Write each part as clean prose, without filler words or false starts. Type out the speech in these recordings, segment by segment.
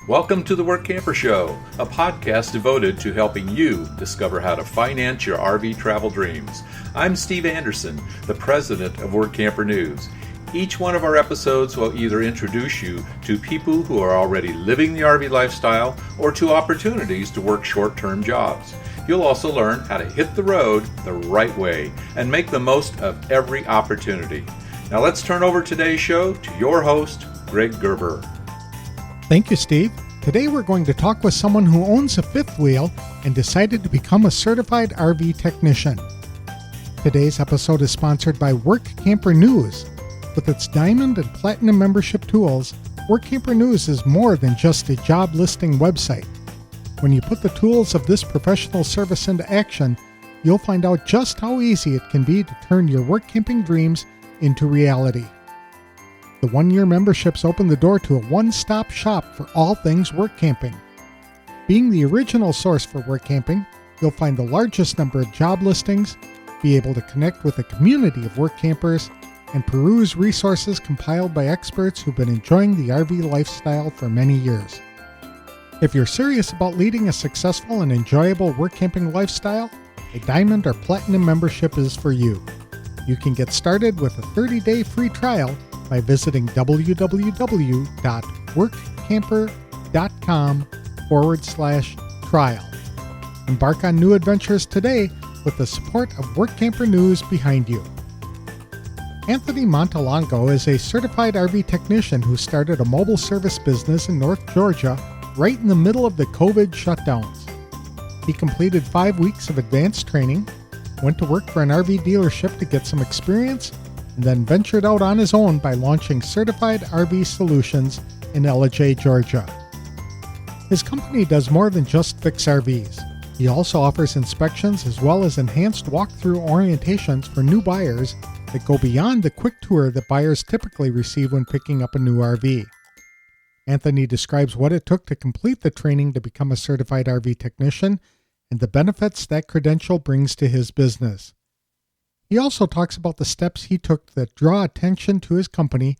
Welcome to the Workamper Show, a podcast devoted to helping you discover how to finance your RV travel dreams. I'm Steve Anderson, the president of Workamper News. Each one of our episodes will either introduce you to people who are already living the RV lifestyle or to opportunities to work short-term jobs. You'll also learn how to hit the road the right way and make the most of every opportunity. Now let's turn over today's show to your host, Greg Gerber. Thank you, Steve. Today we're going to talk with someone who owns a fifth wheel and decided to become a certified RV technician. Today's episode is sponsored by Workamper News. With its Diamond and Platinum membership tools, Workamper News is more than just a job listing website. When you put the tools of this professional service into action, you'll find out just how easy it can be to turn your work camping dreams into reality. The one-year memberships open the door to a one-stop shop for all things work camping. Being the original source for work camping, you'll find the largest number of job listings, be able to connect with a community of work campers, and peruse resources compiled by experts who've been enjoying the RV lifestyle for many years. If you're serious about leading a successful and enjoyable work camping lifestyle, a Diamond or Platinum membership is for you. You can get started with a 30-day free trial by visiting www.workamper.com/trial. Embark on new adventures today with the support of Workamper News behind you. Anthony Montelongo is a certified RV technician who started a mobile service business in North Georgia right in the middle of the COVID shutdowns. He completed 5 weeks of advanced training, went to work for an RV dealership to get some experience, and then ventured out on his own by launching Certified RV Solutions in Ellijay, Georgia. His company does more than just fix RVs. He also offers inspections as well as enhanced walkthrough orientations for new buyers that go beyond the quick tour that buyers typically receive when picking up a new RV. Anthony describes what it took to complete the training to become a certified RV technician and the benefits that credential brings to his business. He also talks about the steps he took that draw attention to his company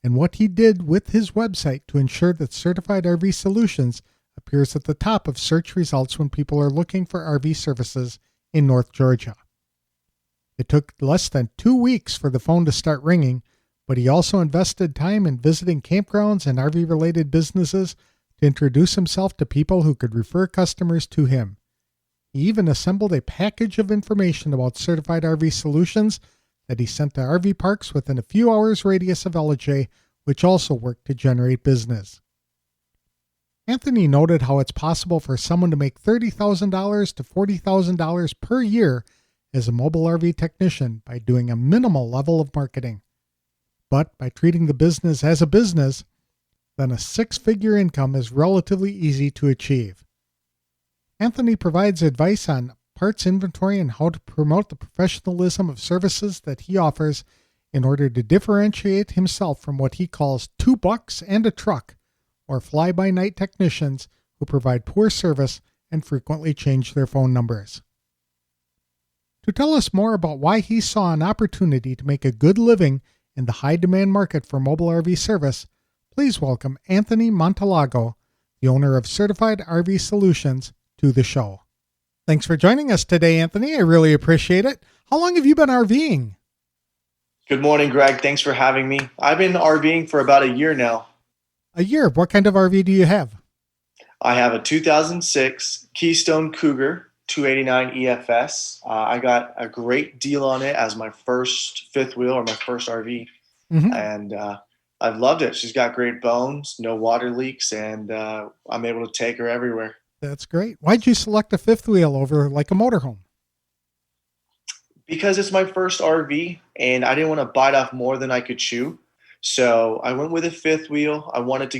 and what he did with his website to ensure that Certified RV Solutions appears at the top of search results when people are looking for RV services in North Georgia. It took less than 2 weeks for the phone to start ringing, but he also invested time in visiting campgrounds and RV-related businesses to introduce himself to people who could refer customers to him. He even assembled a package of information about Certified RV Solutions that he sent to RV parks within a few hours radius of Ellijay, which also worked to generate business. Anthony noted how it's possible for someone to make $30,000 to $40,000 per year as a mobile RV technician by doing a minimal level of marketing. But by treating the business as a business, then a six-figure income is relatively easy to achieve. Anthony provides advice on parts inventory and how to promote the professionalism of services that he offers in order to differentiate himself from what he calls $2 and a truck, or fly-by-night technicians who provide poor service and frequently change their phone numbers. To tell us more about why he saw an opportunity to make a good living in the high-demand market for mobile RV service, please welcome Anthony Montelongo, the owner of Certified RV Solutions, to the show. Thanks for joining us today, Anthony. I really appreciate it. How long have you been RVing? Good morning, Greg. Thanks for having me. I've been RVing for about a year now. A year? What kind of RV do you have? I have a 2006 Keystone Cougar 289 EFS. I got a great deal on it as my first fifth wheel or my first RV. And I've loved it. She's got great bones, no water leaks, and I'm able to take her everywhere. That's great. Why'd you select a fifth wheel over like a motorhome? Because it's my first RV and I didn't want to bite off more than I could chew. So I went with a fifth wheel. I needed to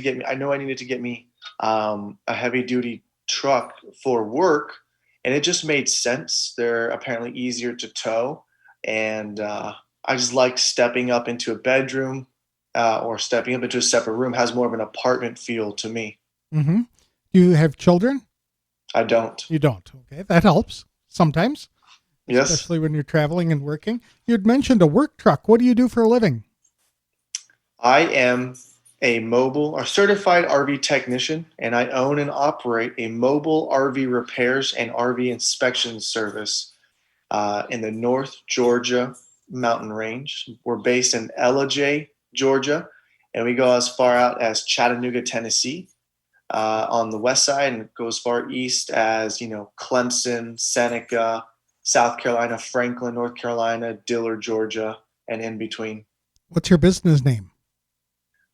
get me a heavy duty truck for work, and it just made sense. They're apparently easier to tow. And I just like stepping up into a bedroom or stepping up into a separate room has more of an apartment feel to me. Mm-hmm. Do you have children? I don't. You don't. Okay. That helps sometimes. Yes. Especially when you're traveling and working. You'd mentioned a work truck. What do you do for a living? I am a mobile or certified RV technician, and I own and operate a mobile RV repairs and RV inspection service in the North Georgia mountain range. We're based in Ellijay, Georgia, and we go as far out as Chattanooga, Tennessee, on the west side, and go as far east as Clemson, Seneca, South Carolina, Franklin, North Carolina, Dillard, Georgia, and in between. What's your business name?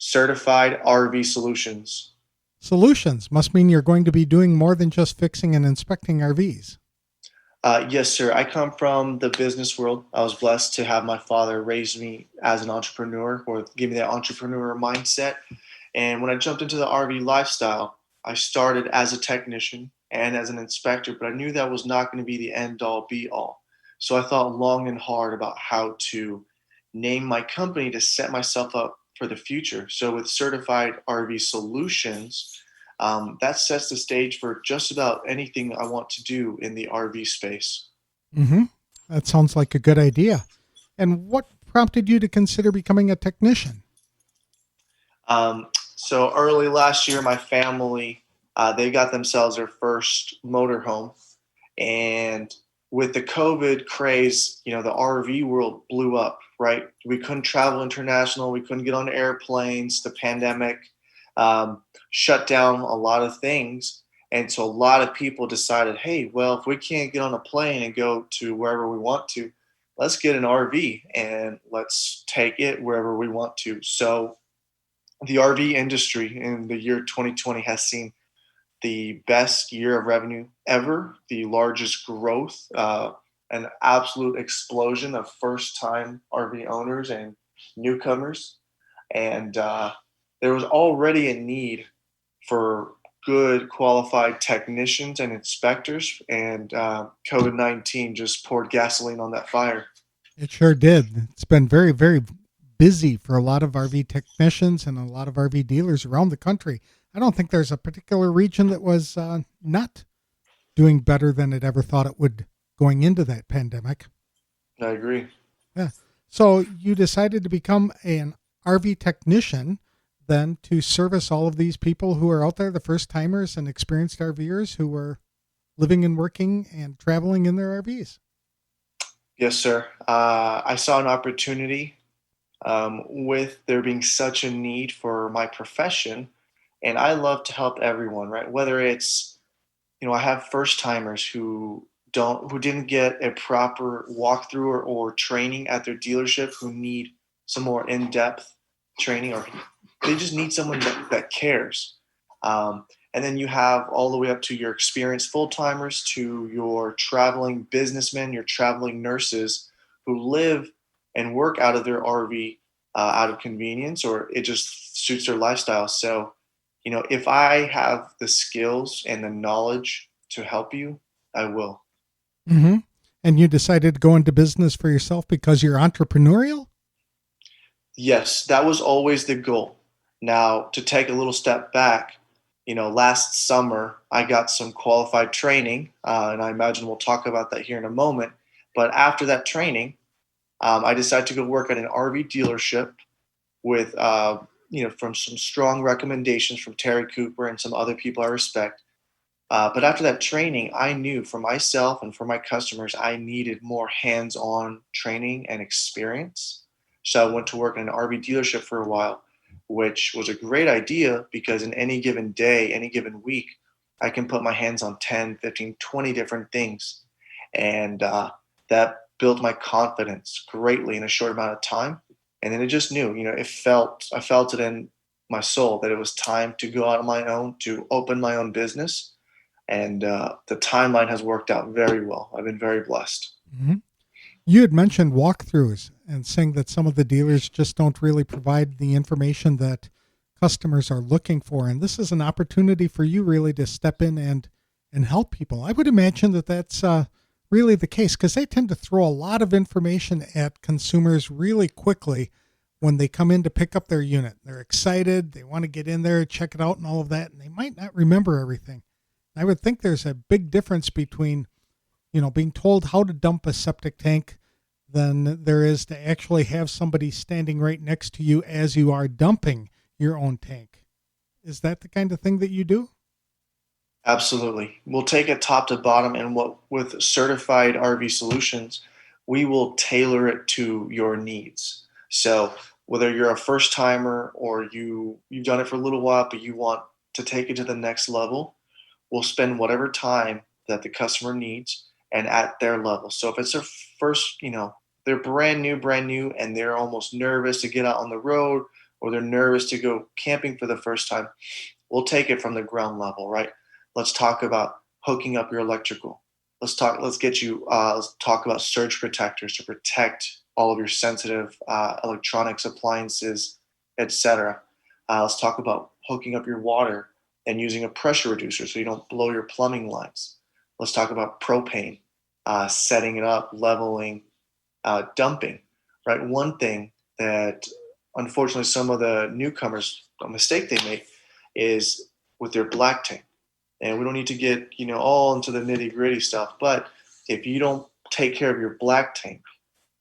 Certified RV Solutions. Solutions must mean you're going to be doing more than just fixing and inspecting RVs. Yes, sir. I come from the business world. I was blessed to have my father raise me as an entrepreneur, or give me that entrepreneur mindset. And when I jumped into the RV lifestyle, I started as a technician and as an inspector, but I knew that was not going to be the end all be all. So I thought long and hard about how to name my company to set myself up for the future. So with Certified RV Solutions, that sets the stage for just about anything I want to do in the RV space. Mm-hmm. That sounds like a good idea. And what prompted you to consider becoming a technician? So early last year, my family, they got themselves their first motorhome. And with the COVID craze, the RV world blew up, right? We couldn't travel international. We couldn't get on airplanes. The pandemic shut down a lot of things. And so a lot of people decided, hey, well, if we can't get on a plane and go to wherever we want to, let's get an RV and let's take it wherever we want to. So the RV industry in the year 2020 has seen the best year of revenue ever, the largest growth, an absolute explosion of first-time RV owners and newcomers. And there was already a need for good qualified technicians and inspectors, and COVID-19 just poured gasoline on that fire. It sure did. It's been very, very busy for a lot of RV technicians and a lot of RV dealers around the country. I don't think there's a particular region that was not doing better than it ever thought it would going into that pandemic. I agree. Yeah. So you decided to become an RV technician then to service all of these people who are out there, the first timers and experienced RVers who were living and working and traveling in their RVs. Yes, sir. I saw an opportunity with there being such a need for my profession, and I love to help everyone, right? Whether it's, I have first timers who didn't get a proper walkthrough or training at their dealership, who need some more in-depth training, or they just need someone that cares. And then you have all the way up to your experienced full-timers, to your traveling businessmen, your traveling nurses who live and work out of their RV out of convenience, or it just suits their lifestyle. So, if I have the skills and the knowledge to help you, I will. Mm-hmm. And you decided to go into business for yourself because you're entrepreneurial? Yes, that was always the goal. Now, to take a little step back, last summer I got some qualified training, and I imagine we'll talk about that here in a moment. But after that training, I decided to go work at an RV dealership with, from some strong recommendations from Terry Cooper and some other people I respect. But after that training, I knew for myself and for my customers, I needed more hands-on training and experience. So I went to work in an RV dealership for a while, which was a great idea because in any given day, any given week, I can put my hands on 10, 15, 20 different things. And that built my confidence greatly in a short amount of time. And then I just knew, I felt it in my soul that it was time to go out on my own, to open my own business. And the timeline has worked out very well. I've been very blessed. Mm-hmm. You had mentioned walkthroughs and saying that some of the dealers just don't really provide the information that customers are looking for. And this is an opportunity for you really to step in and help people. I would imagine that that's really the case, because they tend to throw a lot of information at consumers really quickly when they come in to pick up their unit. They're excited. They want to get in there, check it out and all of that. And they might not remember everything. I would think there's a big difference between, being told how to dump a septic tank than there is to actually have somebody standing right next to you as you are dumping your own tank. Is that the kind of thing that you do? Absolutely. We'll take it top to bottom, and what with certified RV solutions, we will tailor it to your needs. So whether you're a first timer or you've done it for a little while, but you want to take it to the next level, we'll spend whatever time that the customer needs and at their level. So if it's their first, they're brand new, and they're almost nervous to get out on the road, or they're nervous to go camping for the first time, we'll take it from the ground level, right? Let's talk about hooking up your electrical. Let's talk about surge protectors to protect all of your sensitive electronics, appliances, etc. Let's talk about hooking up your water and using a pressure reducer so you don't blow your plumbing lines. Let's talk about propane, setting it up, leveling, dumping, right? One thing that unfortunately some of the newcomers, a mistake they make is with their black tank. And we don't need to get, all into the nitty gritty stuff, but if you don't take care of your black tank,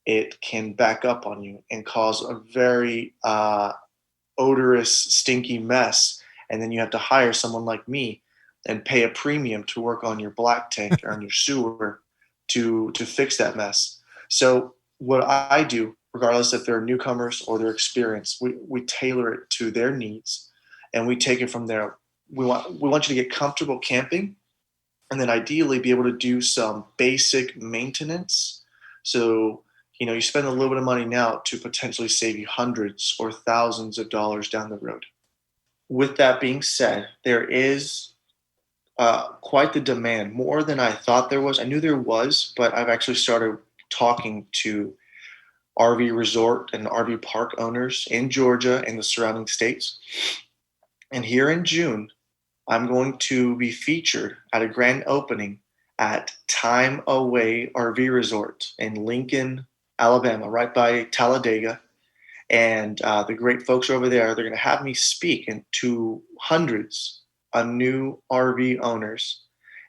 it can back up on you and cause a very odorous, stinky mess. And then you have to hire someone like me and pay a premium to work on your black tank or on your sewer to fix that mess. So what I do, regardless if they're newcomers or they're experienced, we tailor it to their needs, and we take it from there. We want you to get comfortable camping, and then ideally be able to do some basic maintenance. So, you spend a little bit of money now to potentially save you hundreds or thousands of dollars down the road. With that being said, there is quite the demand, more than I thought there was. I knew there was, but I've actually started talking to RV resort and RV park owners in Georgia and the surrounding states. And here in June, I'm going to be featured at a grand opening at Time Away RV Resort in Lincoln, Alabama, right by Talladega. And the great folks over there, they're going to have me speak to hundreds of new RV owners.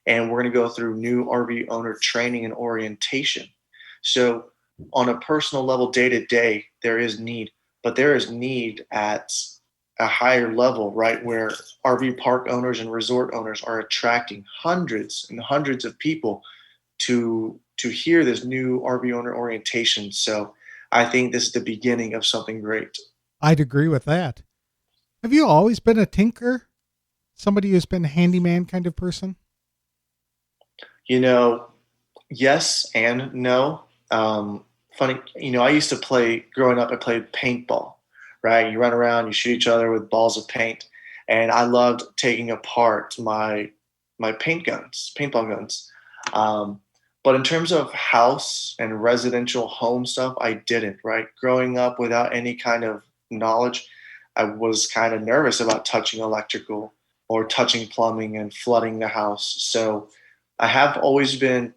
And we're going to go through new RV owner training and orientation. So on a personal level, day to day, there is need, but there is need at a higher level, right, where RV park owners and resort owners are attracting hundreds and hundreds of people to hear this new RV owner orientation. So I think this is the beginning of something great. I'd agree with that. Have you always been a tinker? Somebody who's been a handyman kind of person? Yes and no. Funny, I used to play, growing up, I played paintball, right? You run around, you shoot each other with balls of paint. And I loved taking apart my paintball guns. But in terms of house and residential home stuff, I didn't, right? Growing up without any kind of knowledge, I was kind of nervous about touching electrical or touching plumbing and flooding the house. So I have always been,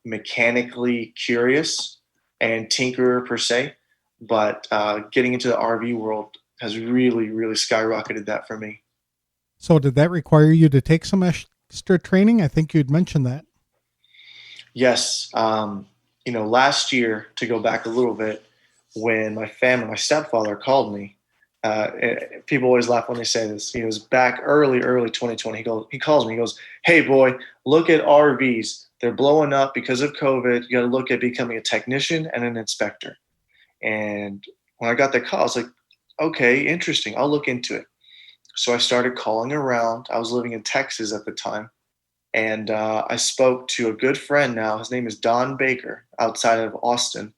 mechanically curious and tinkerer per se, but getting into the RV world has really, really skyrocketed that for me. So did that require you to take some extra training? I think you'd mentioned that. Yes. Last year, to go back a little bit, when my stepfather called me, people always laugh when they say this. It was back early 2020. He calls me. He goes, "Hey, boy, look at RVs. They're blowing up because of COVID. You got to look at becoming a technician and an inspector." And when I got the call, I was like, "Okay, interesting. I'll look into it." So I started calling around. I was living in Texas at the time. And I spoke to a good friend now. His name is Don Baker outside of Austin.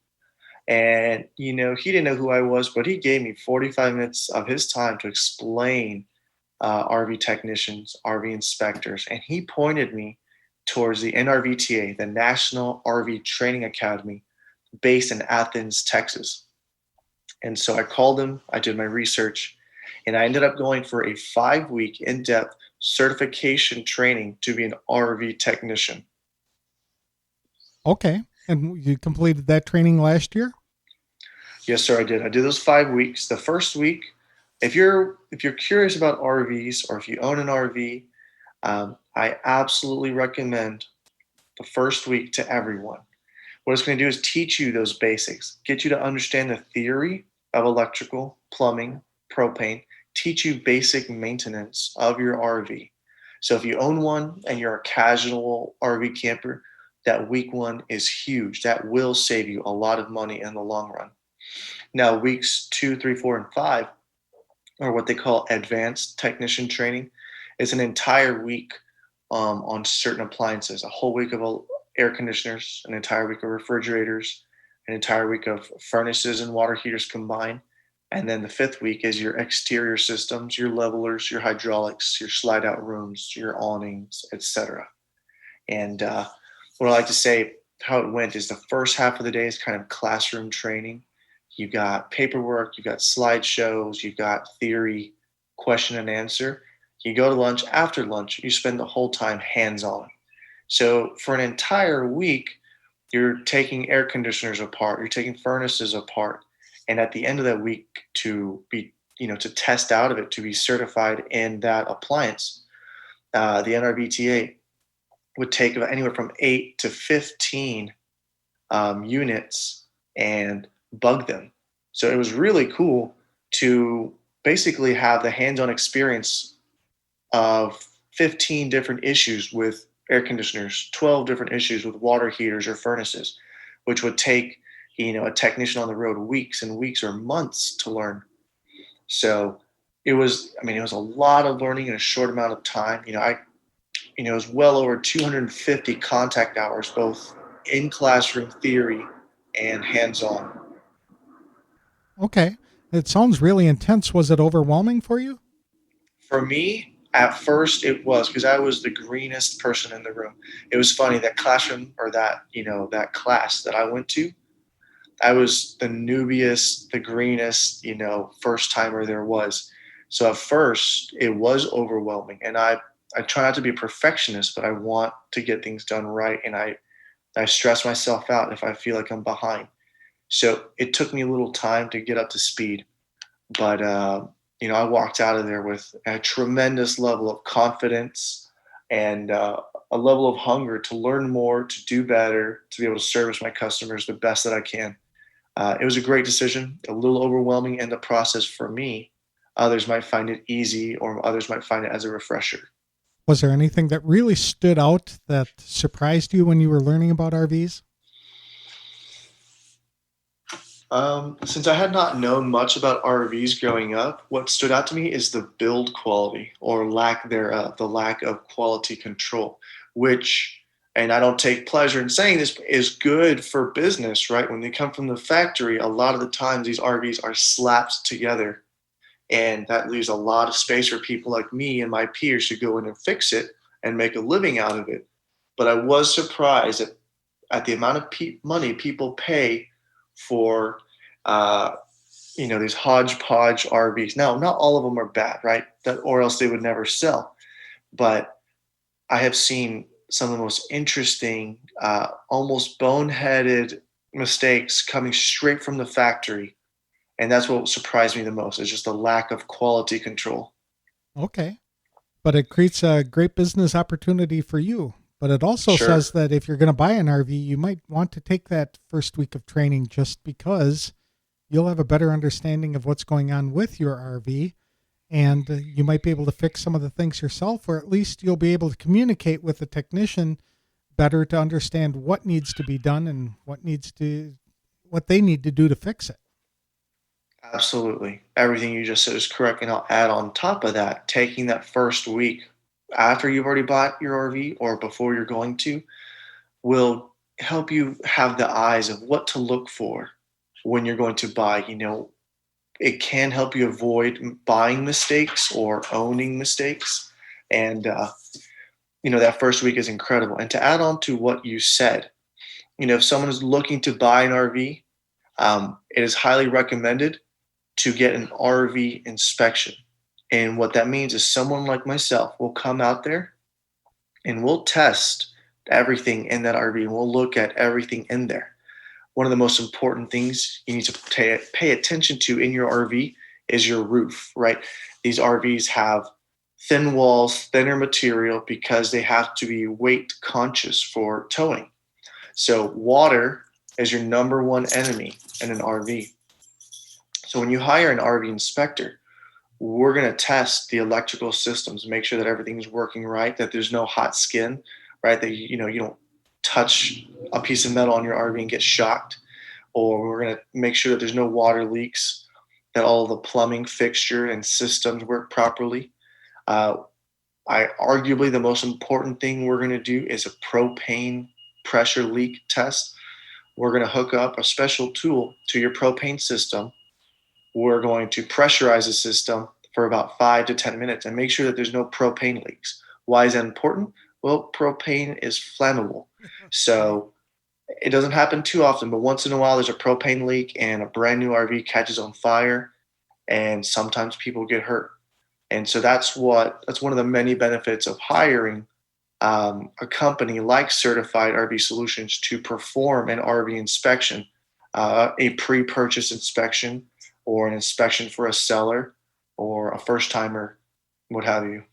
And, he didn't know who I was, but he gave me 45 minutes of his time to explain RV technicians, RV inspectors. And he pointed me towards the NRVTA, the National RV Training Academy, based in Athens, Texas. And so I called him, I did my research, and I ended up going for a 5-week in-depth certification training to be an RV technician. Okay. And you completed that training last year? Yes, sir, I did. I did those 5 weeks. The first week, if you're curious about RVs or if you own an RV, I absolutely recommend the first week to everyone. What it's going to do is teach you those basics, get you to understand the theory of electrical, plumbing, propane, teach you basic maintenance of your RV. So if you own one and you're a casual RV camper, that week one is huge. That will save you a lot of money in the long run. Now, weeks 2, 3, 4, and 5, or what they call advanced technician training, is an entire week on certain appliances, a whole week of air conditioners, an entire week of refrigerators, an entire week of furnaces and water heaters combined. And then the fifth week is your exterior systems, your levelers, your hydraulics, your slide out rooms, your awnings, etc. And what I like to say, how it went is the first half of the day is kind of classroom training. You've got paperwork, you've got slideshows, you've got theory, question and answer. You go to lunch. After lunch, you spend the whole time hands-on. So for an entire week, you're taking air conditioners apart, you're taking furnaces apart. And at the end of that week, to be, to test out of it, to be certified in that appliance, the NRVTA would take anywhere from 8 to 15 units and bug them. So it was really cool to basically have the hands-on experience of 15 different issues with air conditioners, 12 different issues with water heaters or furnaces, which would take a technician on the road weeks and weeks or months to learn. So it was a lot of learning in a short amount of time. It was well over 250 contact hours, both in classroom theory and hands-on. Okay. It sounds really intense. Was it overwhelming for you? For me, at first it was, because I was the greenest person in the room. It was funny, that classroom, or that class that I went to, I was the newbiest, the greenest, first timer there was. So at first it was overwhelming, and I try not to be a perfectionist, but I want to get things done right. And I stress myself out if I feel like I'm behind. So it took me a little time to get up to speed, but I walked out of there with a tremendous level of confidence and a level of hunger to learn more, to do better, to be able to service my customers the best that I can. It was a great decision, a little overwhelming in the process for me. Others might find it easy, or others might find it as a refresher. Was there anything that really stood out that surprised you when you were learning about RVs? Since I had not known much about RVs growing up, what stood out to me is the build quality, or lack thereof, the lack of quality control, which, and I don't take pleasure in saying this, is good for business, right? When they come from the factory, a lot of the times these RVs are slapped together, and that leaves a lot of space for people like me and my peers to go in and fix it and make a living out of it. But I was surprised at the amount of money people pay for these hodgepodge RVs. Now, not all of them are bad, right? Or else they would never sell. But I have seen some of the most interesting, almost boneheaded mistakes coming straight from the factory. And that's what surprised me the most, is just the lack of quality control. Okay. But it creates a great business opportunity for you. But it also Sure. says that if you're going to buy an RV, you might want to take that first week of training, just because you'll have a better understanding of what's going on with your RV, and you might be able to fix some of the things yourself, or at least you'll be able to communicate with the technician better to understand what needs to be done and what they need to do to fix it. Absolutely. Everything you just said is correct. And I'll add on top of that, taking that first week after you've already bought your RV or before you're going to, will help you have the eyes of what to look for when you're going to buy. It can help you avoid buying mistakes or owning mistakes. And, that first week is incredible. And to add on to what you said, if someone is looking to buy an RV, it is highly recommended to get an RV inspection. And what that means is someone like myself will come out there and we'll test everything in that RV, and we'll look at everything in there. One of the most important things you need to pay attention to in your RV is your roof, right? These RVs have thin walls, thinner material, because they have to be weight conscious for towing. So water is your number one enemy in an RV. So when you hire an RV inspector, we're going to test the electrical systems, make sure that everything's working right, that there's no hot skin, right? That you don't touch a piece of metal on your RV and get shocked. Or we're going to make sure that there's no water leaks, that all the plumbing fixture and systems work properly. Arguably the most important thing we're going to do is a propane pressure leak test. We're going to hook up a special tool to your propane system. We're going to pressurize the system for about 5 to 10 minutes and make sure that there's no propane leaks. Why is that important? Well, propane is flammable. So it doesn't happen too often, but once in a while there's a propane leak and a brand new RV catches on fire, and sometimes people get hurt. And so that's one of the many benefits of hiring a company like Certified RV Solutions to perform an RV inspection, a pre-purchase inspection, or an inspection for a seller or a first timer, what have you.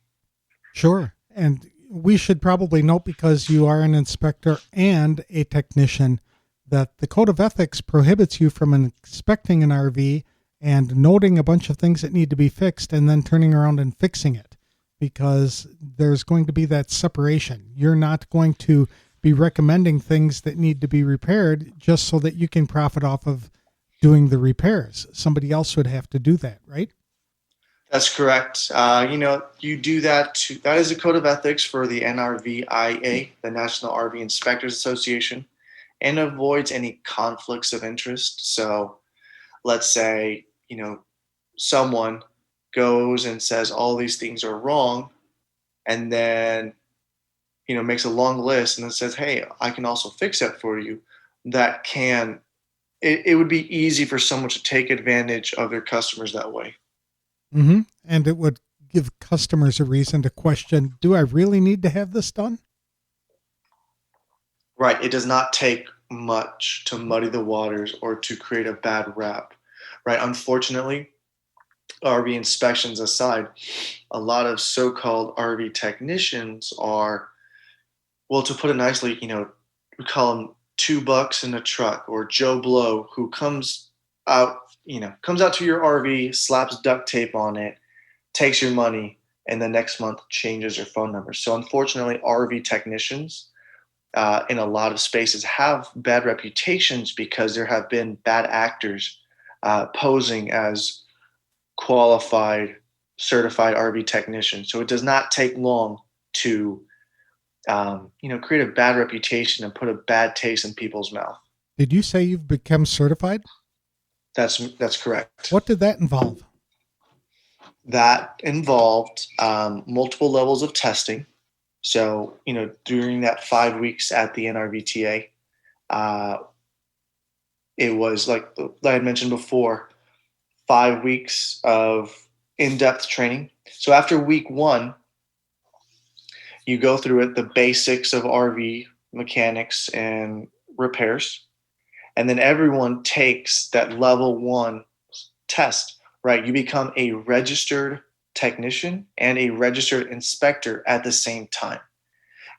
Sure. And we should probably note, because you are an inspector and a technician, that the Code of Ethics prohibits you from inspecting an RV and noting a bunch of things that need to be fixed and then turning around and fixing it, because there's going to be that separation. You're not going to be recommending things that need to be repaired just so that you can profit off of doing the repairs. Somebody else would have to do that, right? That's correct. You do that that is a code of ethics for the NRVIA, the National RV Inspectors Association, and avoids any conflicts of interest. So let's say, someone goes and says all these things are wrong, and then, makes a long list and then says, hey, I can also fix that for you. It would be easy for someone to take advantage of their customers that way. Mm-hmm. And it would give customers a reason to question, do I really need to have this done? Right. It does not take much to muddy the waters or to create a bad rap. Right. Unfortunately, RV inspections aside, a lot of so-called RV technicians are, well, to put it nicely, we call them $2 in a truck, or Joe Blow, who comes out to your RV, slaps duct tape on it, takes your money, and the next month changes your phone number. So unfortunately, RV technicians in a lot of spaces have bad reputations because there have been bad actors posing as qualified, certified RV technicians. So it does not take long to, create a bad reputation and put a bad taste in people's mouth. Did you say you've become certified? That's correct. What did that involve? That involved multiple levels of testing. So, during that 5 weeks at the NRVTA, it was, like I had mentioned before, 5 weeks of in-depth training. So after week 1, you go through it, the basics of RV mechanics and repairs. And then everyone takes that level 1 test, right? You become a registered technician and a registered inspector at the same time.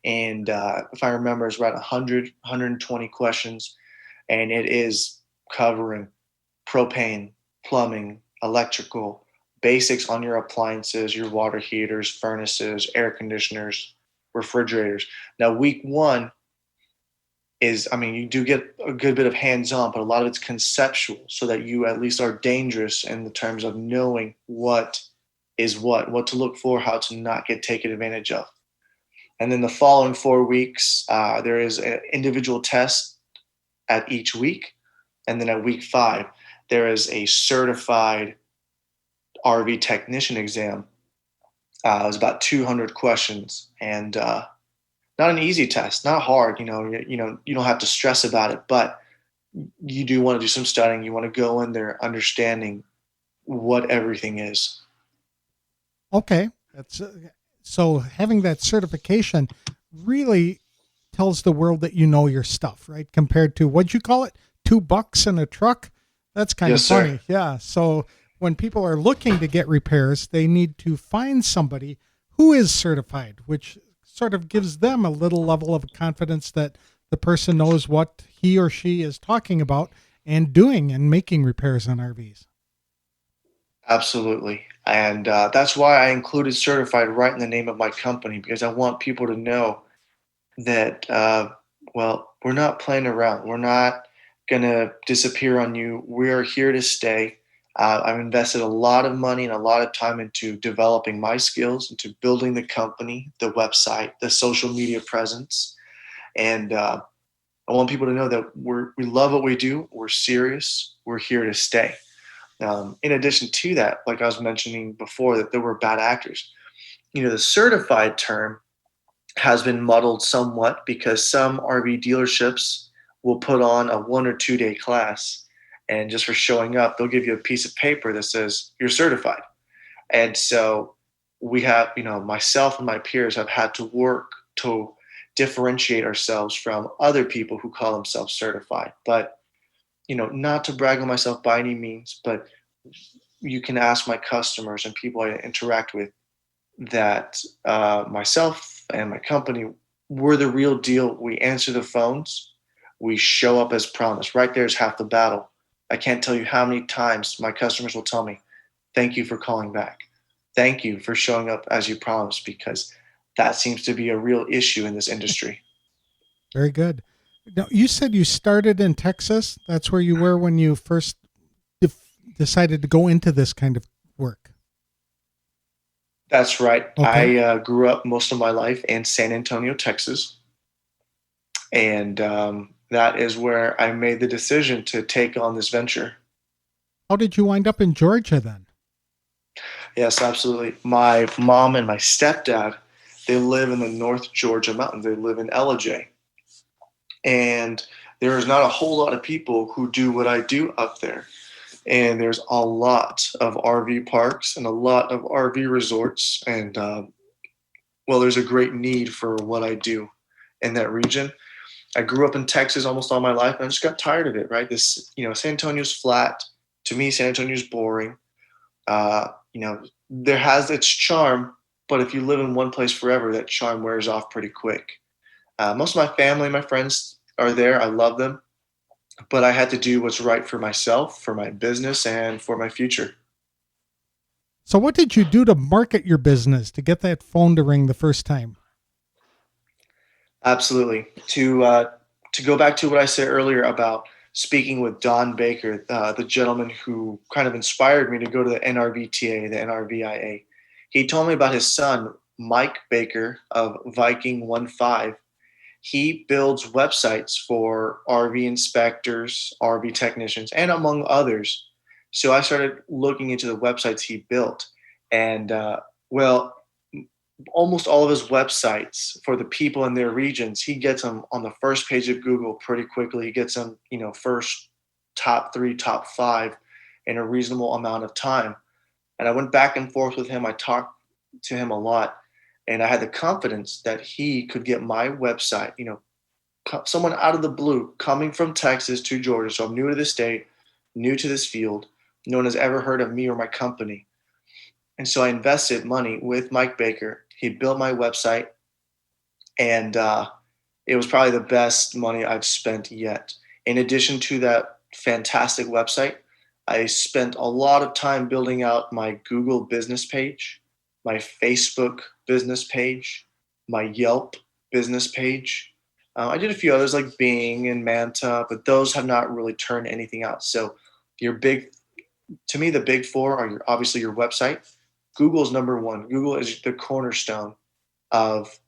And if I remember, it's about 120 questions. And it is covering propane, plumbing, electrical, basics on your appliances, your water heaters, furnaces, air conditioners, refrigerators. Now, week 1 is, you do get a good bit of hands-on, but a lot of it's conceptual, so that you at least are dangerous in the terms of knowing what is what to look for, how to not get taken advantage of. And then the following 4 weeks, there is an individual test at each week. And then at week 5, there is a certified RV technician exam. It was about 200 questions, and not an easy test, not hard. You don't have to stress about it, but you do want to do some studying. You want to go in there understanding what everything is. Okay. So having that certification really tells the world that you know your stuff, right? Compared to, what'd you call it? $2 in a truck? That's kind of funny. Sir. Yeah. So when people are looking to get repairs, they need to find somebody who is certified, which sort of gives them a little level of confidence that the person knows what he or she is talking about and doing and making repairs on RVs. Absolutely. And that's why I included certified right in the name of my company, because I want people to know that, well, we're not playing around. We're not going to disappear on you. We're here to stay. I've invested a lot of money and a lot of time into developing my skills, into building the company, the website, the social media presence. And I want people to know that we love what we do. We're serious. We're here to stay. In addition to that, like I was mentioning before, that there were bad actors. The certified term has been muddled somewhat because some RV dealerships will put on a 1 or 2 day class, and just for showing up, they'll give you a piece of paper that says you're certified. And so we have, myself and my peers have had to work to differentiate ourselves from other people who call themselves certified. But, not to brag on myself by any means, but you can ask my customers and people I interact with that myself and my company, we're the real deal. We answer the phones. We show up as promised. Right there is half the battle. I can't tell you how many times my customers will tell me, thank you for calling back. Thank you for showing up as you promised, because that seems to be a real issue in this industry. Very good. Now, you said you started in Texas. That's where you were when you first decided to go into this kind of work. That's right. Okay. I grew up most of my life in San Antonio, Texas. And that is where I made the decision to take on this venture. How did you wind up in Georgia then? Yes, absolutely. My mom and my stepdad, they live in the North Georgia mountains. They live in Ellijay. And there is not a whole lot of people who do what I do up there. And there's a lot of RV parks and a lot of RV resorts. And, well, there's a great need for what I do in that region. I grew up in Texas almost all my life, and I just got tired of it, right? San Antonio's flat. To me, San Antonio's boring. There has its charm, but if you live in one place forever, that charm wears off pretty quick. Most of my family, my friends are there. I love them, but I had to do what's right for myself, for my business, and for my future. So what did you do to market your business to get that phone to ring the first time? Absolutely. To go back to what I said earlier about speaking with Don Baker, the gentleman who kind of inspired me to go to the NRVTA, the NRVIA. He told me about his son, Mike Baker of Viking 15. He builds websites for RV inspectors, RV technicians, and among others. So I started looking into the websites he built, and well, almost all of his websites for the people in their regions, he gets them on the first page of Google pretty quickly. He gets them, first top 3, top 5 in a reasonable amount of time. And I went back and forth with him. I talked to him a lot, and I had the confidence that he could get my website, someone out of the blue coming from Texas to Georgia. So I'm new to this state, new to this field. No one has ever heard of me or my company. And so I invested money with Mike Baker. He built my website, and it was probably the best money I've spent yet. In addition to that fantastic website, I spent a lot of time building out my Google business page, my Facebook business page, my Yelp business page. I did a few others like Bing and Manta, but those have not really turned anything out. So to me, the big four are obviously your website. Google's number one. Google is the cornerstone of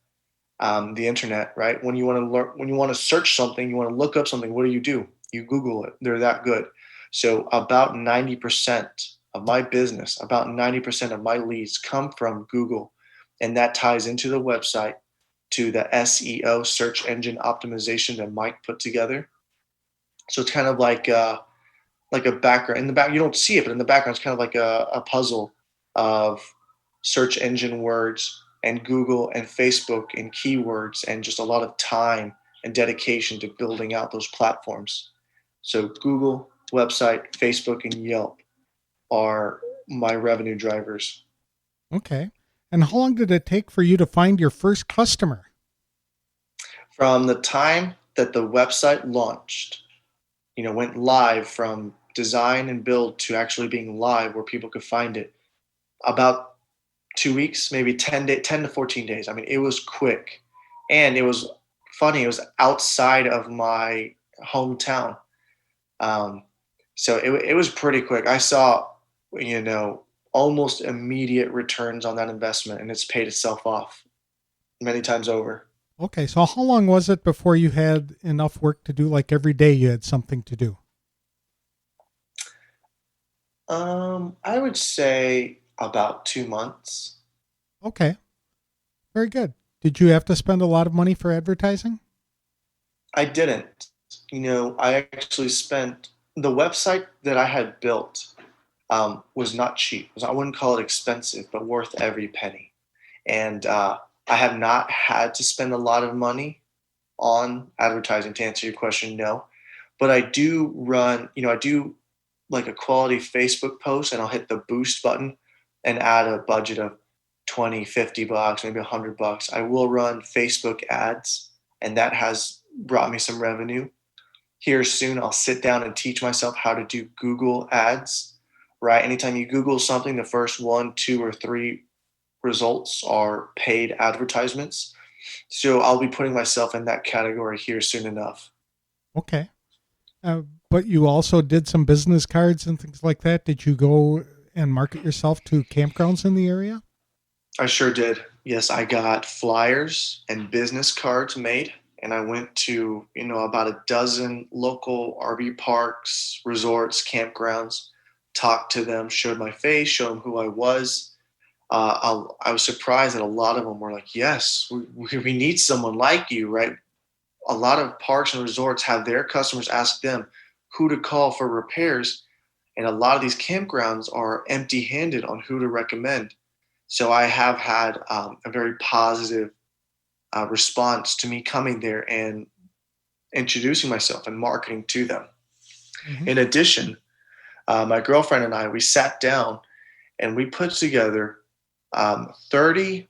the internet, right? When you want to search something, you want to look up something, what do? You Google it. They're that good. So about 90% of my business, about 90% of my leads come from Google, and that ties into the website, to the SEO, search engine optimization, that Mike put together. So it's kind of like a background. In the back, you don't see it, but in the background, it's kind of like a puzzle of search engine words and Google and Facebook and keywords, and just a lot of time and dedication to building out those platforms. So Google, website, Facebook, and Yelp are my revenue drivers. Okay. And how long did it take for you to find your first customer? From the time that the website launched, went live from design and build to actually being live where people could find it, about 2 weeks, maybe 10 to 14 days. I mean, it was quick, and it was funny. It was outside of my hometown. Um, so it was pretty quick. I saw, almost immediate returns on that investment, and it's paid itself off many times over. Okay, so how long was it before you had enough work to do? Like every day you had something to do? I would say about 2 months. Okay, very good. Did you have to spend a lot of money for advertising? I didn't. I actually spent the website that I had built was not cheap. I wouldn't call it expensive, but worth every penny. And I have not had to spend a lot of money on advertising, to answer your question, no. But I do run, I do like a quality Facebook post, and I'll hit the boost button and add a budget of 20, $50, maybe $100. I will run Facebook ads, and that has brought me some revenue. Here soon, I'll sit down and teach myself how to do Google ads, right? Anytime you Google something, the first 1, 2, or 3 results are paid advertisements. So I'll be putting myself in that category here soon enough. Okay. But you also did some business cards and things like that. Did you go and market yourself to campgrounds in the area? I sure did. Yes, I got flyers and business cards made, and I went to, about a dozen local RV parks, resorts, campgrounds, talked to them, showed my face, showed them who I was. I was surprised that a lot of them were like, yes, we need someone like you, right? A lot of parks and resorts have their customers ask them who to call for repairs. And a lot of these campgrounds are empty-handed on who to recommend. So I have had a very positive response to me coming there and introducing myself and marketing to them. Mm-hmm. In addition, my girlfriend and I, we sat down and we put together 30,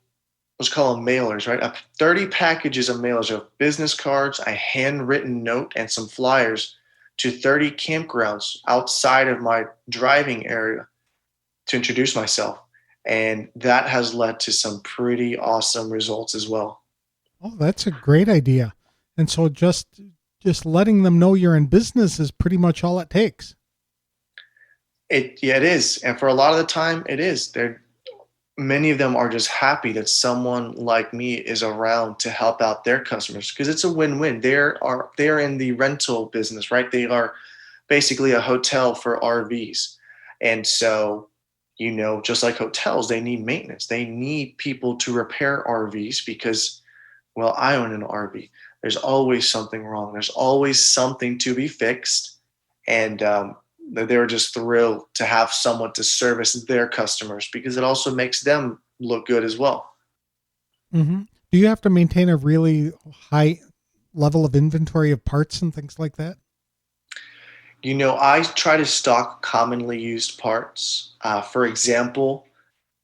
let's call them mailers, right? 30 packages of mailers of business cards, a handwritten note, and some flyers to 30 campgrounds outside of my driving area to introduce myself. And that has led to some pretty awesome results as well. Oh, that's a great idea. And so just letting them know you're in business is pretty much all it takes. It is. And for a lot of the time, it is. Many of them are just happy that someone like me is around to help out their customers, because it's a win-win. They're in the rental business, right? They are basically a hotel for RVs. And so, just like hotels, they need maintenance. They need people to repair RVs because, well, I own an RV. There's always something wrong. There's always something to be fixed. And they were just thrilled to have someone to service their customers, because it also makes them look good as well. Mm-hmm. Do you have to maintain a really high level of inventory of parts and things like that? I try to stock commonly used parts. For example,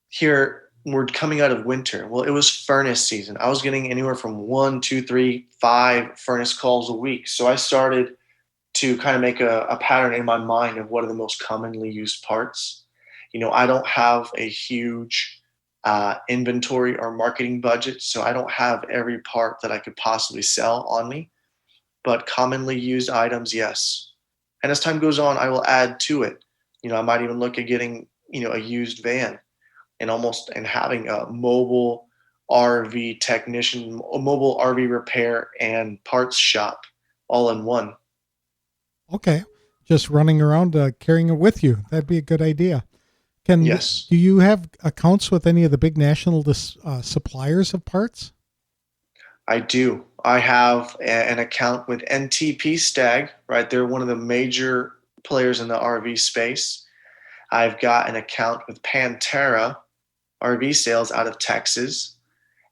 here we're coming out of winter. Well, it was furnace season. I was getting anywhere from 1, 2, 3, 5 furnace calls a week. So I started to kind of make a pattern in my mind of what are the most commonly used parts. I don't have a huge inventory or marketing budget, so I don't have every part that I could possibly sell on me. But commonly used items, yes. And as time goes on, I will add to it. I might even look at getting, a used van and having a mobile RV technician, a mobile RV repair and parts shop all in one. Okay. Just running around carrying it with you. That'd be a good idea. Yes. Do you have accounts with any of the big national suppliers of parts? I do. I have an account with NTP Stag, right? They're one of the major players in the RV space. I've got an account with Pantera RV Sales out of Texas.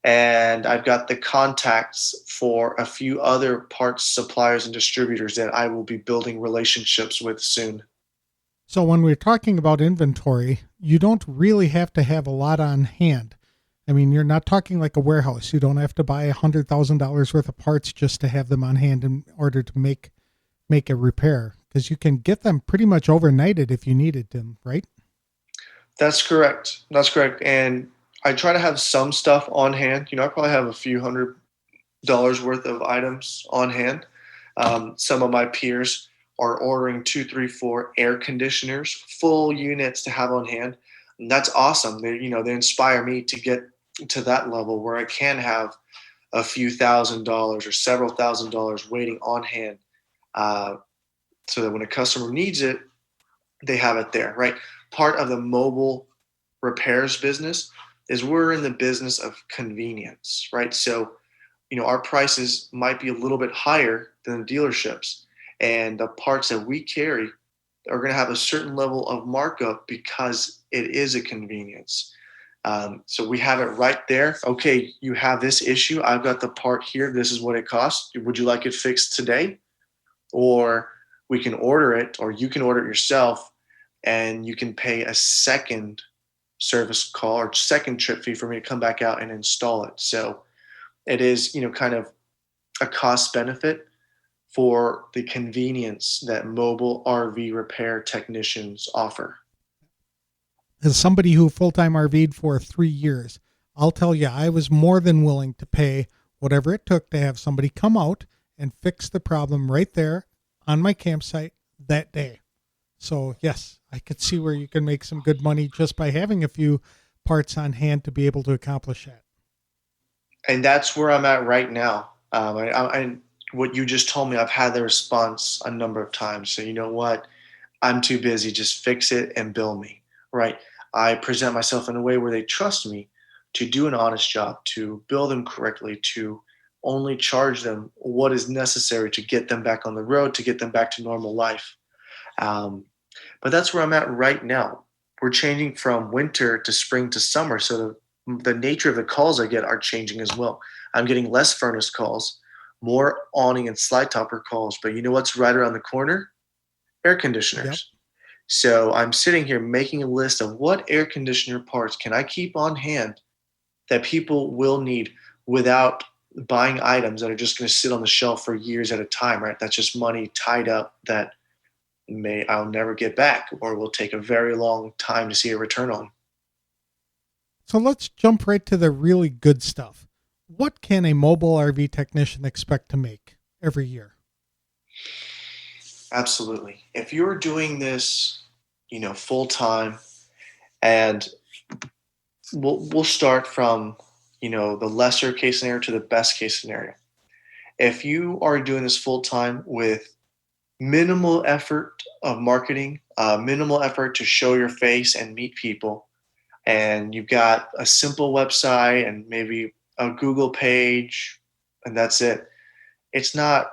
And I've got the contacts for a few other parts suppliers and distributors that I will be building relationships with soon. So when we're talking about inventory, you don't really have to have a lot on hand. I mean, you're not talking like a warehouse. You don't have to buy $100,000 worth of parts just to have them on hand in order to make a repair. because you can get them pretty much overnighted if you needed them, right? That's correct. That's correct. And I try to have some stuff on hand. I probably have a few $100 worth of items on hand. Some of my peers are ordering 2, 3, 4 air conditioners, full units to have on hand. And that's awesome. They inspire me to get to that level where I can have a few $1,000s or several $1,000s waiting on hand, so that when a customer needs it, they have it there, right? Part of the mobile repairs business is we're in the business of convenience, right? So, our prices might be a little bit higher than the dealerships, and the parts that we carry are going to have a certain level of markup because it is a convenience. So we have it right there. Okay, you have this issue. I've got the part here. This is what it costs. Would you like it fixed today? Or we can order it, or you can order it yourself, and you can pay a second service call or second trip fee for me to come back out and install it. So it is, kind of a cost benefit for the convenience that mobile RV repair technicians offer. As somebody who full-time RV'd for 3 years, I'll tell you, I was more than willing to pay whatever it took to have somebody come out and fix the problem right there on my campsite that day. So yes, I could see where you can make some good money just by having a few parts on hand to be able to accomplish that. And that's where I'm at right now. I what you just told me, I've had the response a number of times. So you know what? I'm too busy. Just fix it and bill me, right? I present myself in a way where they trust me to do an honest job, to bill them correctly, to only charge them what is necessary to get them back on the road, to get them back to normal life. But that's where I'm at right now. We're changing from winter to spring to summer. So the nature of the calls I get are changing as well. I'm getting less furnace calls, more awning and slide topper calls. But you know what's right around the corner? Air conditioners. Yep. So I'm sitting here making a list of what air conditioner parts can I keep on hand that people will need without buying items that are just going to sit on the shelf for years at a time, right? That's just money tied up that I'll never get back, or will take a very long time to see a return on. So let's jump right to the really good stuff. What can a mobile RV technician expect to make every year? Absolutely. If you're doing this, full time, and we'll start from, the lesser case scenario to the best case scenario. If you are doing this full time with minimal effort of marketing, minimal effort to show your face and meet people, and you've got a simple website and maybe a Google page, and that's it. It's not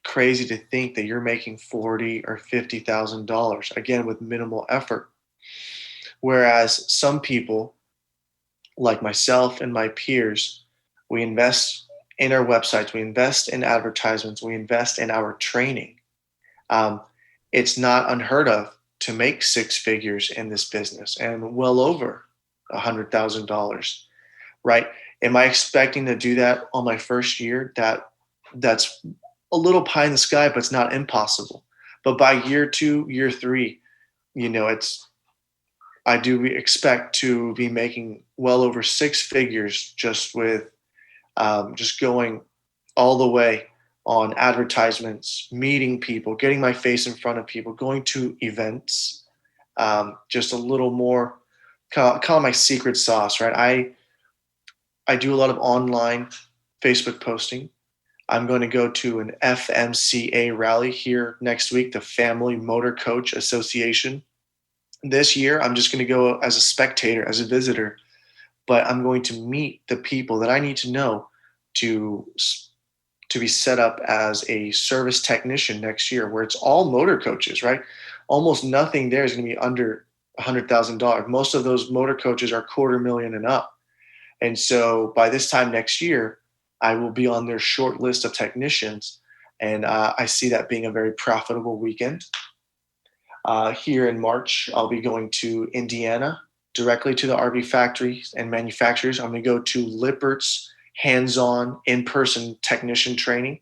crazy to think that you're making $40,000 or $50,000 again with minimal effort. Whereas some people, like myself and my peers, we invest in our websites, we invest in advertisements, we invest in our training. It's not unheard of to make six figures in this business and well over $100,000, right? Am I expecting to do that on my first year? That's a little pie in the sky, but it's not impossible. But by year 2, year 3, I do expect to be making well over six figures just with just going all the way on advertisements, meeting people, getting my face in front of people, going to events, just a little more, call it my secret sauce, right? I do a lot of online Facebook posting. I'm going to go to an FMCA rally here next week, the Family Motor Coach Association. This year, I'm just going to go as a spectator, as a visitor, but I'm going to meet the people that I need to know to be set up as a service technician next year, where it's all motor coaches, right? Almost nothing there is going to be under $100,000. Most of those motor coaches are $250,000 and up. And so by this time next year, I will be on their short list of technicians. And I see that being a very profitable weekend. Here in March, I'll be going to Indiana, directly to the RV factories and manufacturers. I'm going to go to Lippert's hands-on, in-person technician training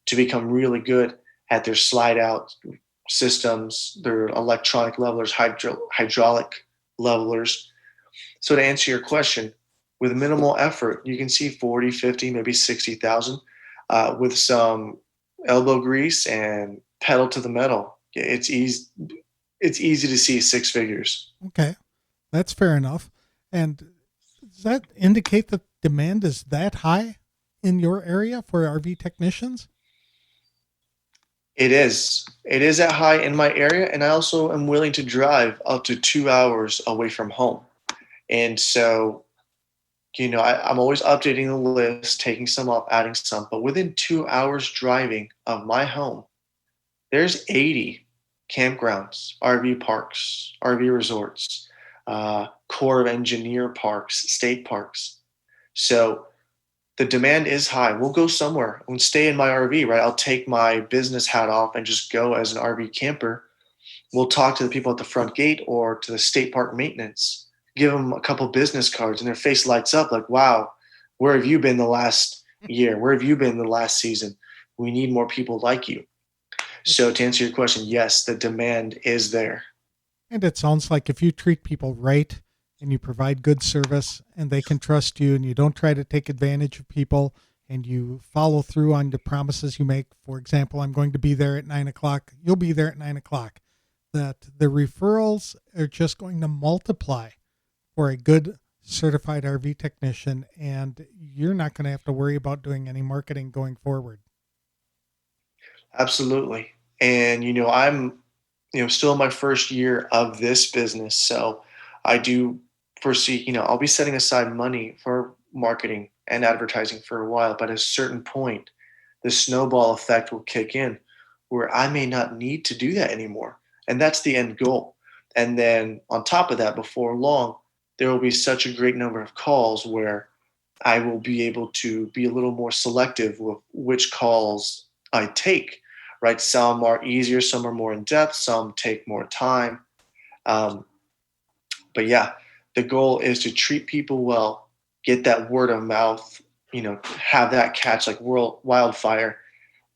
to become really good at their slide out, systems. There are electronic levelers, hydraulic levelers. So to answer your question, with minimal effort, you can see 40, 50, maybe 60,000 with some elbow grease and pedal to the metal. It's easy. It's easy to see six figures. Okay, that's fair enough. And does that indicate that demand is that high in your area for RV technicians? It is. It is that high in my area, and I also am willing to drive up to 2 hours away from home. And so, I'm always updating the list, taking some off, adding some. But within 2 hours driving of my home, there's 80 campgrounds, RV parks, RV resorts, Corps of Engineer parks, state parks. So the demand is high. We'll go somewhere and stay in my RV, right? I'll take my business hat off and just go as an RV camper. We'll talk to the people at the front gate or to the state park maintenance, give them a couple business cards, and their face lights up like, wow, where have you been the last year? Where have you been the last season? We need more people like you. So to answer your question, yes, the demand is there. And it sounds like if you treat people right and you provide good service and they can trust you and you don't try to take advantage of people and you follow through on the promises you make. For example, I'm going to be there at 9:00. You'll be there at 9:00. That the referrals are just going to multiply for a good certified RV technician, and you're not going to have to worry about doing any marketing going forward. Absolutely. And, I'm, still in my first year of this business. So I do foresee, I'll be setting aside money for marketing and advertising for a while, but at a certain point, the snowball effect will kick in where I may not need to do that anymore. And that's the end goal. And then on top of that, before long, there will be such a great number of calls where I will be able to be a little more selective with which calls I take, right? Some are easier, some are more in depth, some take more time. Um, but yeah, the goal is to treat people well, get that word of mouth, have that catch like wildfire,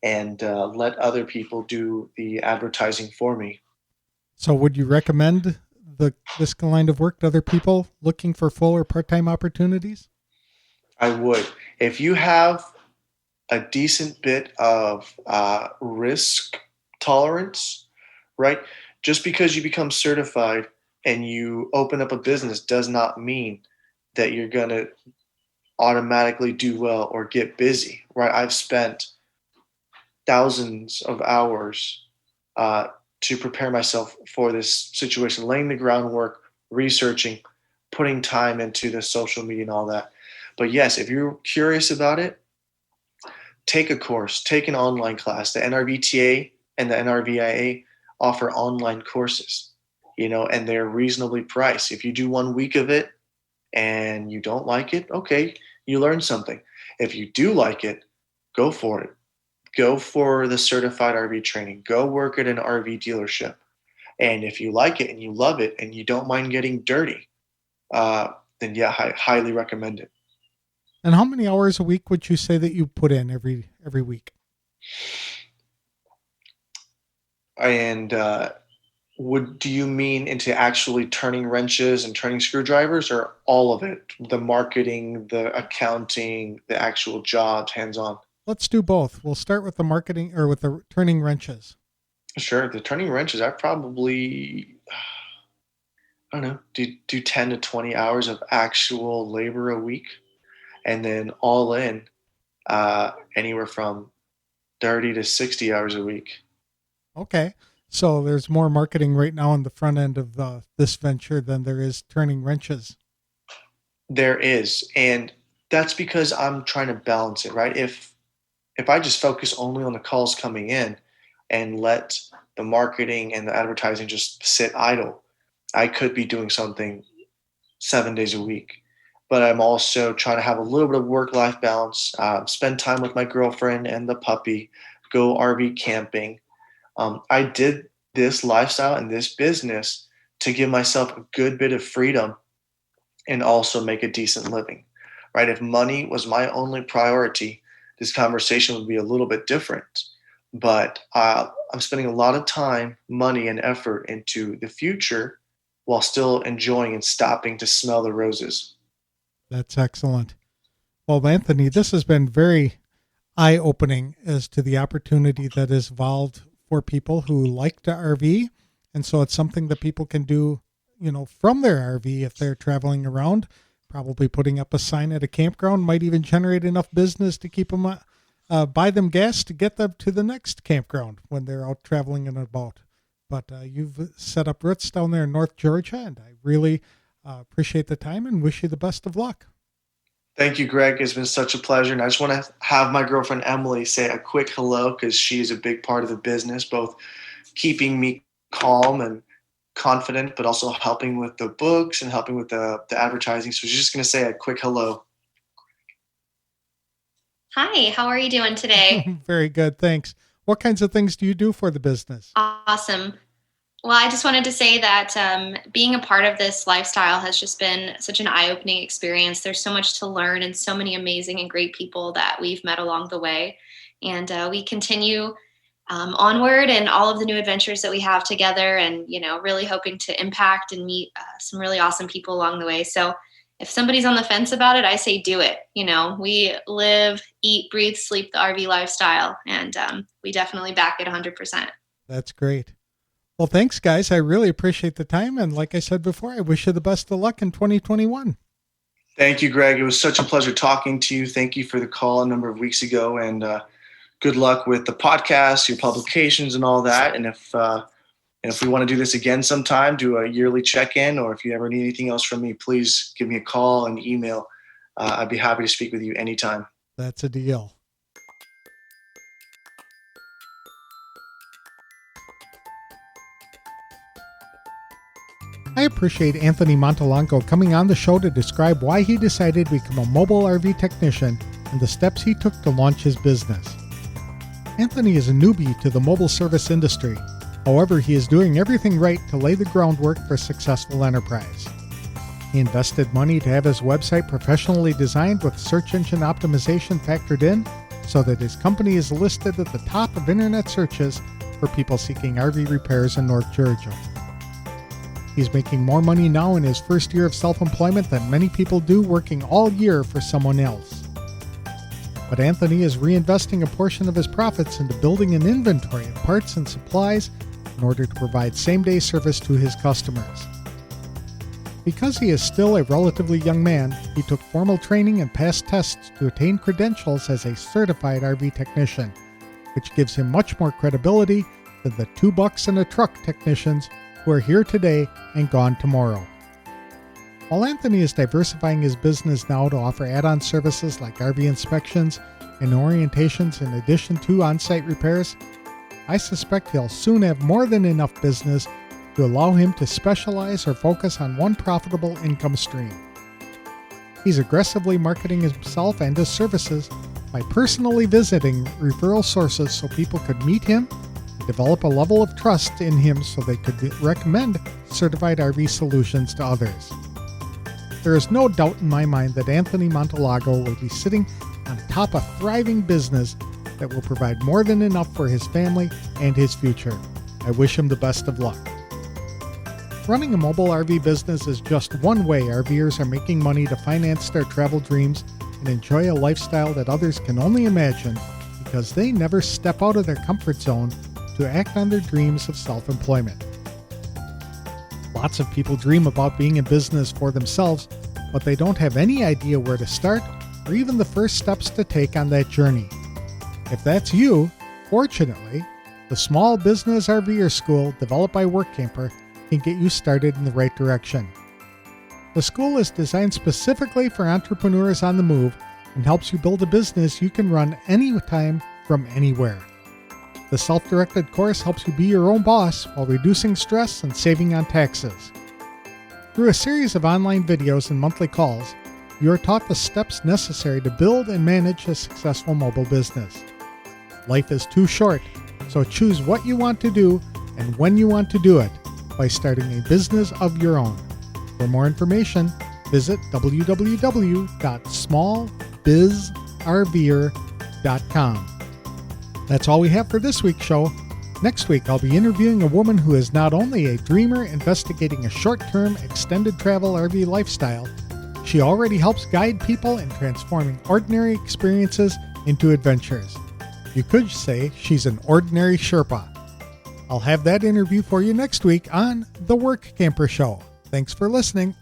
and let other people do the advertising for me. So would you recommend this kind of work to other people looking for full or part-time opportunities? I would. If you have a decent bit of risk tolerance, right? Just because you become certified and you open up a business does not mean that you're going to automatically do well or get busy, right? I've spent thousands of hours to prepare myself for this situation, laying the groundwork, researching, putting time into the social media and all that. But yes, if you're curious about it, take a course, take an online class. The NRVTA and the NRVIA offer online courses, and they're reasonably priced. If you do 1 week of it and you don't like it, okay, you learn something. If you do like it, go for it. Go for the certified RV training. Go work at an RV dealership. And if you like it and you love it and you don't mind getting dirty, then yeah, I highly recommend it. And how many hours a week would you say that you put in every week? And do you mean into actually turning wrenches and turning screwdrivers, or all of it? The marketing, the accounting, the actual jobs, hands-on? Let's do both. We'll start with the marketing or with the turning wrenches. Sure. The turning wrenches, I probably, I don't know, do 10 to 20 hours of actual labor a week. And then all in, anywhere from 30 to 60 hours a week. Okay. So there's more marketing right now on the front end of this venture than there is turning wrenches. There is. And that's because I'm trying to balance it, right? If I just focus only on the calls coming in and let the marketing and the advertising just sit idle, I could be doing something 7 days a week. But I'm also trying to have a little bit of work-life balance, spend time with my girlfriend and the puppy, go RV camping. I did this lifestyle and this business to give myself a good bit of freedom and also make a decent living, right? If money was my only priority, this conversation would be a little bit different. But I'm spending a lot of time, money, and effort into the future while still enjoying and stopping to smell the roses. That's excellent. Well, Anthony, this has been very eye-opening as to the opportunity that is evolved for people who like to RV. And so it's something that people can do, from their RV if they're traveling around. Probably putting up a sign at a campground might even generate enough business to keep them, buy them gas to get them to the next campground when they're out traveling and about. But you've set up roots down there in North Georgia, and I really appreciate the time and wish you the best of luck. Thank you, Greg. It's been such a pleasure. And I just want to have my girlfriend Emily say a quick hello because she is a big part of the business, both keeping me calm and confident, but also helping with the books and helping with the advertising. So she's just going to say a quick hello. Hi, how are you doing today? Very good, thanks. What kinds of things do you do for the business? Awesome. Well, I just wanted to say that being a part of this lifestyle has just been such an eye-opening experience. There's so much to learn and so many amazing and great people that we've met along the way. And we continue onward in all of the new adventures that we have together and, really hoping to impact and meet some really awesome people along the way. So if somebody's on the fence about it, I say do it. We live, eat, breathe, sleep the RV lifestyle, and we definitely back it 100%. That's great. Well, thanks, guys. I really appreciate the time. And like I said before, I wish you the best of luck in 2021. Thank you, Greg. It was such a pleasure talking to you. Thank you for the call a number of weeks ago. And good luck with the podcast, your publications, and all that. And if we want to do this again sometime, do a yearly check-in, or if you ever need anything else from me, please give me a call and email. I'd be happy to speak with you anytime. That's a deal. I appreciate Anthony Montelongo coming on the show to describe why he decided to become a mobile RV technician and the steps he took to launch his business. Anthony is a newbie to the mobile service industry. However, he is doing everything right to lay the groundwork for a successful enterprise. He invested money to have his website professionally designed with search engine optimization factored in so that his company is listed at the top of internet searches for people seeking RV repairs in North Georgia. He's making more money now in his first year of self-employment than many people do working all year for someone else. But Anthony is reinvesting a portion of his profits into building an inventory of parts and supplies in order to provide same-day service to his customers. Because he is still a relatively young man, he took formal training and passed tests to attain credentials as a certified RV technician, which gives him much more credibility than the $2 and a truck technicians who are here today and gone tomorrow. While Anthony is diversifying his business now to offer add-on services like RV inspections and orientations in addition to on-site repairs, I suspect he'll soon have more than enough business to allow him to specialize or focus on one profitable income stream. He's aggressively marketing himself and his services by personally visiting referral sources so people could meet him and develop a level of trust in him so they could recommend certified RV solutions to others. There is no doubt in my mind that Anthony Montelongo will be sitting on top of a thriving business that will provide more than enough for his family and his future. I wish him the best of luck. Running a mobile RV business is just one way RVers are making money to finance their travel dreams and enjoy a lifestyle that others can only imagine because they never step out of their comfort zone to act on their dreams of self-employment. Lots of people dream about being in business for themselves, but they don't have any idea where to start or even the first steps to take on that journey. If that's you, fortunately, the Small Business RVer School developed by Workamper can get you started in the right direction. The school is designed specifically for entrepreneurs on the move and helps you build a business you can run anytime from anywhere. The self-directed course helps you be your own boss while reducing stress and saving on taxes. Through a series of online videos and monthly calls, you are taught the steps necessary to build and manage a successful mobile business. Life is too short, so choose what you want to do and when you want to do it by starting a business of your own. For more information, visit www.smallbizrver.com. That's all we have for this week's show. Next week, I'll be interviewing a woman who is not only a dreamer investigating a short-term extended travel RV lifestyle, she already helps guide people in transforming ordinary experiences into adventures. You could say she's an ordinary Sherpa. I'll have that interview for you next week on The Workamper Show. Thanks for listening.